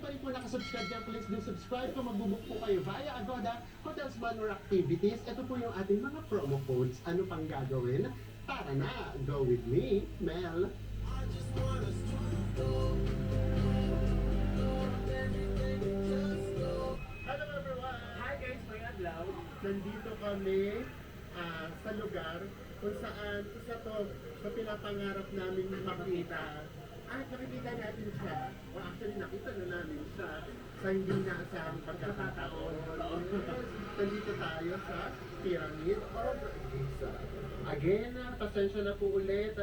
pa rin po nakasubscribe dyan, please do subscribe. Kung magbubook po kayo via Agoda, Hotels, Manor Activities, ito po yung ating mga promo codes. Ano pang gagawin? Tara na, go with me, Mel. Hello everyone! Hi guys, may adlaw. Nandito kami sa lugar kung saan isa to sa pinapangarap namin makita. At nakikita natin siya, o actually nakita na namin siya sa hindi naasahang pagkakataon. Nandito tayo sa Pyramid of Giza. Again, pasensya na po ulit.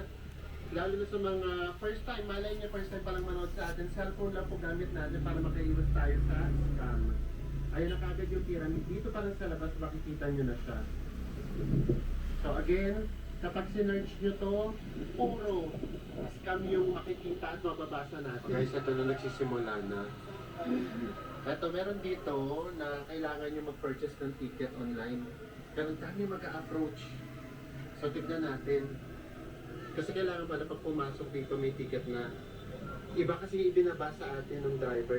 Lalo na sa mga first time, malay niya first time palang manood sa atin, cellphone lang po gamit natin para makaiwas tayo sa scam. Ayun na kagad yung pyramid. Dito pa lang sa labas, makikita nyo na siya. So again, kapag sinerge nyo to, puro scam yung makikita at mababasa natin. Guys, ito na nagsisimula na. Ito, meron dito na kailangan nyo mag-purchase ng ticket online. Pero dami mag-a-approach. So tignan natin. Kasi kailangan pala pag pumasok dito may ticket na. Iba kasi ibinaba sa atin ng driver